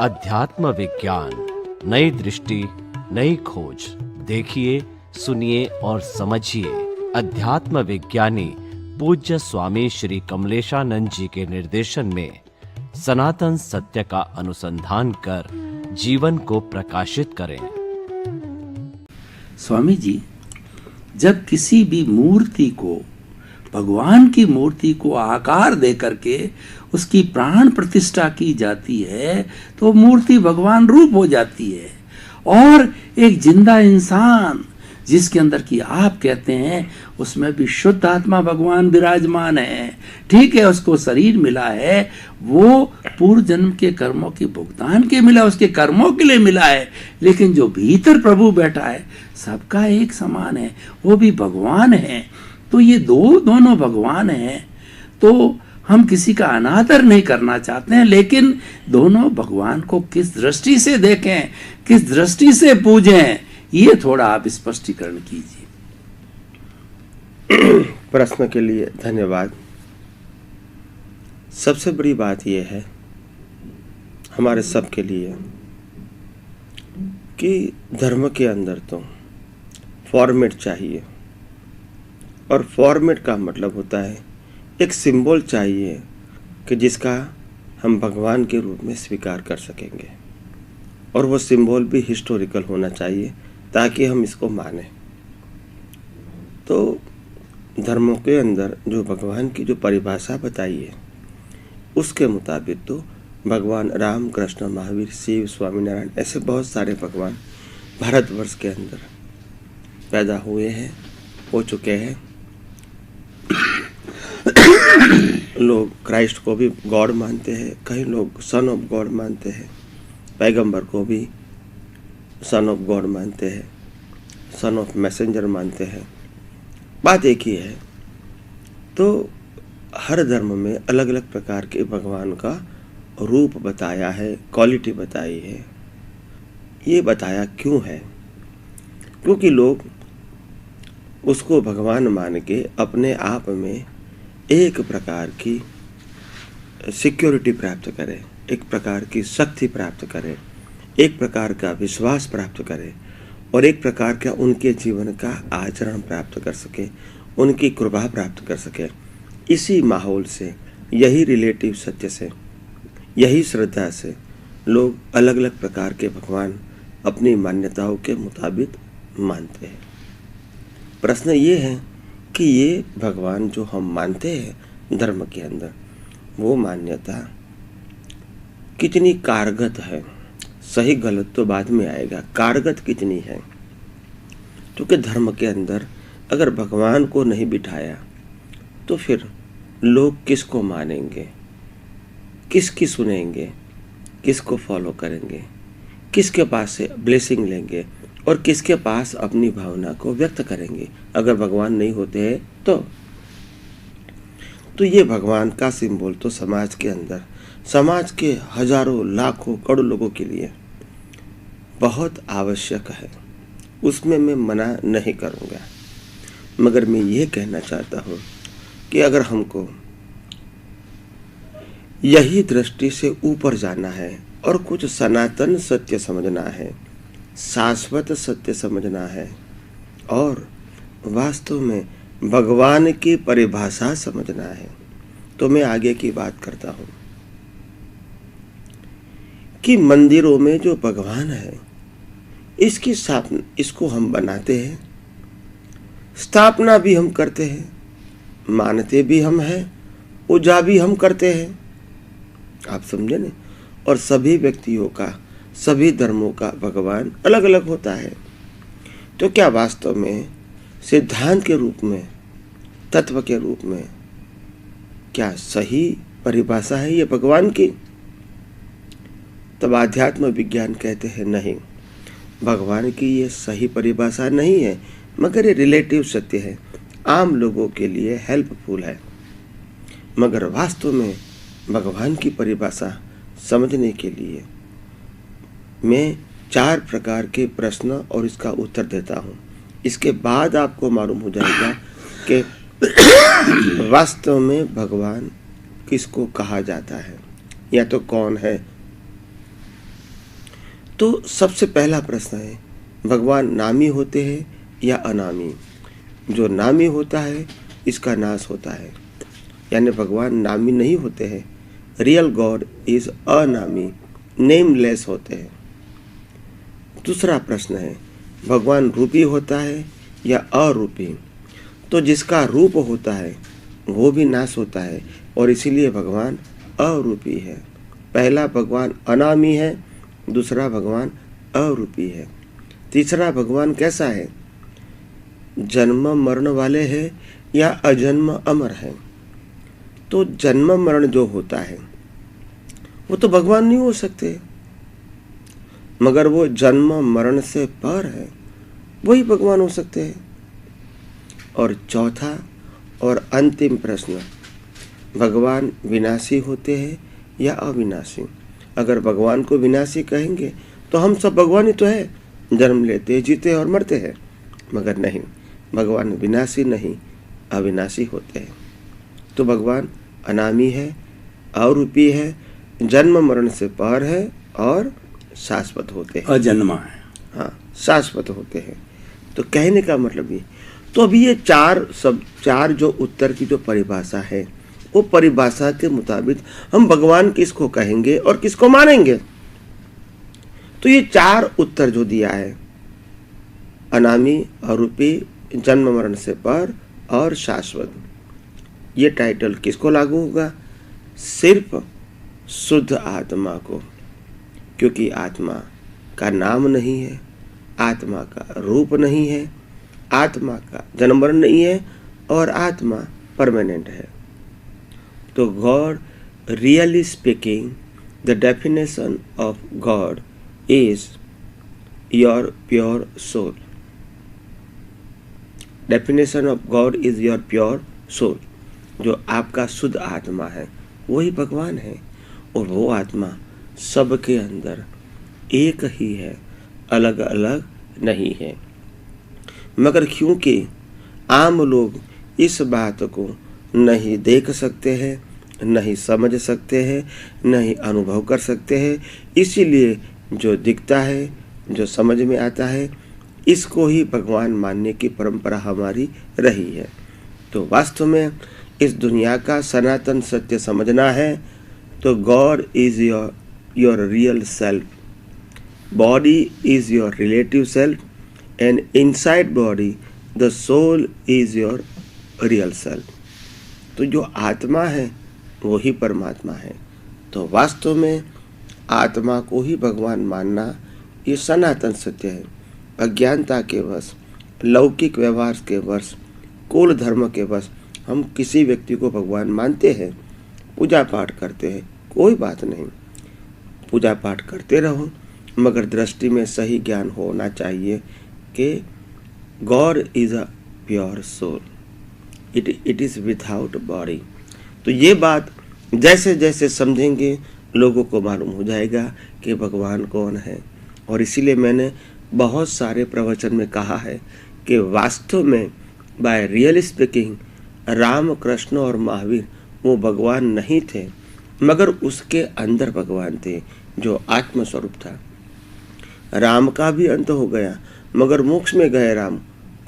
अध्यात्म विज्ञान, नई दृष्टि, नई खोज। देखिए, सुनिए और समझिए। अध्यात्म विज्ञानी पूज्य स्वामी श्री कमलेशानंद जी के निर्देशन में सनातन सत्य का अनुसंधान कर जीवन को प्रकाशित करें। स्वामी जी, जब किसी भी मूर्ति को, भगवान की मूर्ति को आकार दे करके उसकी प्राण प्रतिष्ठा की जाती है तो मूर्ति भगवान रूप हो जाती है। और एक जिंदा इंसान जिसके अंदर की आप कहते हैं उसमें भी शुद्ध आत्मा भगवान विराजमान है। ठीक है, उसको शरीर मिला है, वो पूर्व जन्म के कर्मों के भुगतान के मिला, उसके कर्मों के लिए मिला है, लेकिन जो भीतर प्रभु बैठा है सबका एक समान है, वो भी भगवान है। तो ये दोनों भगवान हैं। तो हम किसी का अनादर नहीं करना चाहते हैं, लेकिन दोनों भगवान को किस दृष्टि से देखें, किस दृष्टि से पूजें, ये थोड़ा आप स्पष्टीकरण कीजिए। प्रश्न के लिए धन्यवाद। सबसे बड़ी बात यह है हमारे सबके लिए कि धर्म के अंदर तो फॉर्मेट चाहिए, और फॉर्मेट का मतलब होता है एक सिंबल चाहिए कि जिसका हम भगवान के रूप में स्वीकार कर सकेंगे, और वो सिंबल भी हिस्टोरिकल होना चाहिए ताकि हम इसको माने। तो धर्मों के अंदर जो भगवान की जो परिभाषा बताई है उसके मुताबिक तो भगवान राम, कृष्ण, महावीर, शिव, स्वामीनारायण, ऐसे बहुत सारे भगवान भारतवर्ष के अंदर पैदा हुए हैं, हो चुके हैं। लोग क्राइस्ट को भी गॉड मानते हैं, कई लोग सन ऑफ गॉड मानते हैं, पैगंबर को भी सन ऑफ गॉड मानते हैं, सन ऑफ मैसेंजर मानते हैं। बात एक ही है। तो हर धर्म में अलग अलग प्रकार के भगवान का रूप बताया है, क्वालिटी बताई है। ये बताया क्यों है? क्योंकि लोग उसको भगवान मान के अपने आप में एक प्रकार की सिक्योरिटी प्राप्त करें, एक प्रकार की शक्ति प्राप्त करें, एक प्रकार का विश्वास प्राप्त करें, और एक प्रकार का उनके जीवन का आचरण प्राप्त कर सके, उनकी कृपा प्राप्त कर सके। इसी माहौल से, यही रिलेटिव सत्य से, यही श्रद्धा से लोग अलग अलग प्रकार के भगवान अपनी मान्यताओं के मुताबिक मानते हैं। प्रश्न ये है कि ये भगवान जो हम मानते हैं धर्म के अंदर, वो मान्यता कितनी कारगर है? सही गलत तो बाद में आएगा, कारगर कितनी है? क्योंकि धर्म के अंदर अगर भगवान को नहीं बिठाया तो फिर लोग किसको मानेंगे, किसकी सुनेंगे, किसको फॉलो करेंगे, किसके पास से ब्लेसिंग लेंगे और किसके पास अपनी भावना को व्यक्त करेंगे अगर भगवान नहीं होते हैं तो ये भगवान का सिंबल तो समाज के अंदर, समाज के हजारों, लाखों, करोड़ों लोगों के लिए बहुत आवश्यक है। उसमें मैं मना नहीं करूँगा, मगर मैं ये कहना चाहता हूँ कि अगर हमको यही दृष्टि से ऊपर जाना है और कुछ सनातन सत्य समझना है, शाश्वत सत्य समझना है, और वास्तव में भगवान की परिभाषा समझना है, तो मैं आगे की बात करता हूँ कि मंदिरों में जो भगवान है इसकी स्थापना, इसको हम बनाते हैं, स्थापना भी हम करते हैं, मानते भी हम हैं, पूजा भी हम करते हैं। आप समझे ना? और सभी व्यक्तियों का, सभी धर्मों का भगवान अलग अलग होता है। तो क्या वास्तव में सिद्धांत के रूप में, तत्व के रूप में क्या सही परिभाषा है ये भगवान की? तब आध्यात्म विज्ञान कहते हैं नहीं, भगवान की ये सही परिभाषा नहीं है, मगर ये रिलेटिव सत्य है, आम लोगों के लिए हेल्पफुल है। मगर वास्तव में भगवान की परिभाषा समझने के लिए मैं 4 प्रकार के प्रश्न और इसका उत्तर देता हूँ। इसके बाद आपको मालूम हो जाएगा कि वास्तव में भगवान किसको कहा जाता है, या तो कौन है। तो सबसे पहला प्रश्न है, भगवान नामी होते हैं या अनामी? जो नामी होता है इसका नाश होता है, यानी भगवान नामी नहीं होते हैं। रियल गॉड इज अनामी, नेमलेस होते हैं। दूसरा प्रश्न है, भगवान रूपी होता है या अरूपी? तो जिसका रूप होता है वो भी नाश होता है और इसीलिए भगवान अरूपी है। पहला भगवान अनामी है, दूसरा भगवान अरूपी है। तीसरा भगवान कैसा है? जन्म मरण वाले हैं या अजन्म अमर है? तो जन्म मरण जो होता है वो तो भगवान नहीं हो सकते, मगर वो जन्म मरण से पर है, वही भगवान हो सकते हैं। और चौथा और अंतिम प्रश्न, भगवान विनाशी होते हैं या अविनाशी? अगर भगवान को विनाशी कहेंगे तो हम सब भगवान ही तो है, जन्म लेते जीते और मरते हैं, मगर नहीं, भगवान विनाशी नहीं अविनाशी होते हैं। तो भगवान अनामी है, अरूपी है, जन्म मरण से पार है और शाश्वत होते हैं, अजन्मा है। हाँ, शाश्वत होते हैं। तो कहने का मतलब ये, तो अभी ये चार जो उत्तर की जो परिभाषा है, वो परिभाषा के मुताबिक हम भगवान किसको कहेंगे और किसको मानेंगे? तो ये चार उत्तर जो दिया है, अनामी, अरूपी, जन्म मरण से पर और शाश्वत, ये टाइटल किसको लागू होगा? सिर्फ शुद्ध आत्मा को, क्योंकि आत्मा का नाम नहीं है, आत्मा का रूप नहीं है, आत्मा का जन्म मरण नहीं है और आत्मा परमानेंट है। तो God, really speaking, the definition of God is your pure soul. Definition of God is your pure soul. जो आपका शुद्ध आत्मा है वही भगवान है, और वो आत्मा सबके अंदर एक ही है, अलग अलग नहीं है। मगर क्योंकि आम लोग इस बात को नहीं देख सकते हैं, नहीं समझ सकते हैं, नहीं अनुभव कर सकते हैं, इसीलिए जो दिखता है, जो समझ में आता है, इसको ही भगवान मानने की परंपरा हमारी रही है। तो वास्तव में इस दुनिया का सनातन सत्य समझना है तो God is your real self, body is your relative self, and inside body the soul is your real self. तो जो आत्मा है वो ही परमात्मा है। तो वास्तव में आत्मा को ही भगवान मानना ये सनातन सत्य है। अज्ञानता के वश, लौकिक व्यवहार के वश, कुल धर्म के वश हम किसी व्यक्ति को भगवान मानते हैं, पूजा पाठ करते हैं, कोई बात नहीं, पूजा पाठ करते रहो, मगर दृष्टि में सही ज्ञान होना चाहिए कि God is a pure soul, it is without body. तो ये बात जैसे जैसे समझेंगे लोगों को मालूम हो जाएगा कि भगवान कौन है। और इसीलिए मैंने बहुत सारे प्रवचन में कहा है कि वास्तव में by real speaking Ram, Krishna और महावीर वो भगवान नहीं थे, मगर उसके अंदर भगवान थे जो आत्मस्वरूप था। राम का भी अंत हो गया, मगर मोक्ष में गए राम।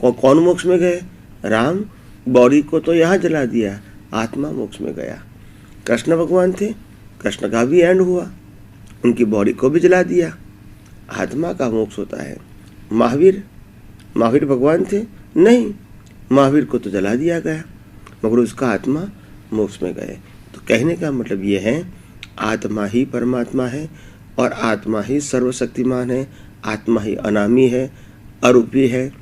कौन मोक्ष में गए? राम बॉडी को तो यहाँ जला दिया, आत्मा मोक्ष में गया। कृष्ण भगवान थे, कृष्ण का भी एंड हुआ, उनकी बॉडी को भी जला दिया, आत्मा का मोक्ष होता है। महावीर भगवान थे? नहीं, महावीर को तो जला दिया गया, मगर उसका आत्मा मोक्ष में गए। तो कहने का मतलब ये है, आत्मा ही परमात्मा है और आत्मा ही सर्वशक्तिमान है, आत्मा ही अनामी है, अरूपी है,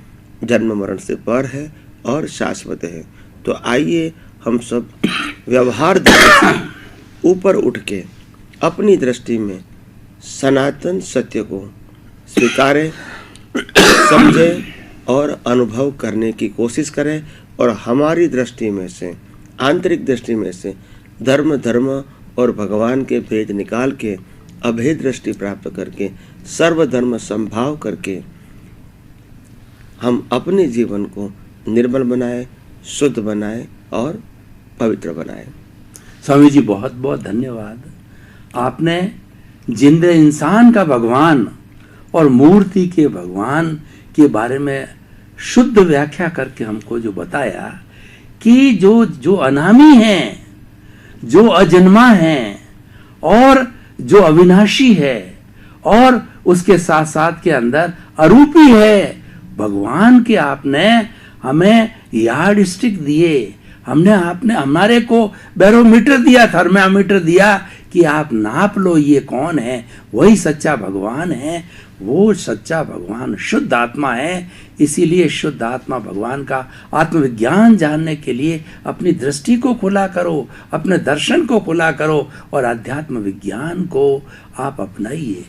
जन्म मरण से पर है और शाश्वत है। तो आइए हम सब व्यवहार दृष्टि से ऊपर उठ के अपनी दृष्टि में सनातन सत्य को स्वीकारें, समझें और अनुभव करने की कोशिश करें, और हमारी दृष्टि में से, आंतरिक दृष्टि में से धर्म और भगवान के भेद निकाल के अभेद दृष्टि प्राप्त करके सर्वधर्म संभाव करके हम अपने जीवन को निर्मल बनाए, शुद्ध बनाए और पवित्र बनाए। स्वामी जी बहुत बहुत धन्यवाद। आपने जिंदे इंसान का भगवान और मूर्ति के भगवान के बारे में शुद्ध व्याख्या करके हमको जो बताया कि जो अनामी है, जो अजन्मा है और जो अविनाशी है और उसके साथ साथ के अंदर अरूपी है, भगवान के आपने हमें यार्ड स्टिक दिए, आपने हमारे को बैरोमीटर दिया, थर्मामीटर दिया कि आप नाप लो ये कौन है, वही सच्चा भगवान है। वो सच्चा भगवान शुद्ध आत्मा है। इसीलिए शुद्ध आत्मा भगवान का आत्मविज्ञान जानने के लिए अपनी दृष्टि को खुला करो, अपने दर्शन को खुला करो और अध्यात्म विज्ञान को आप अपनाइए।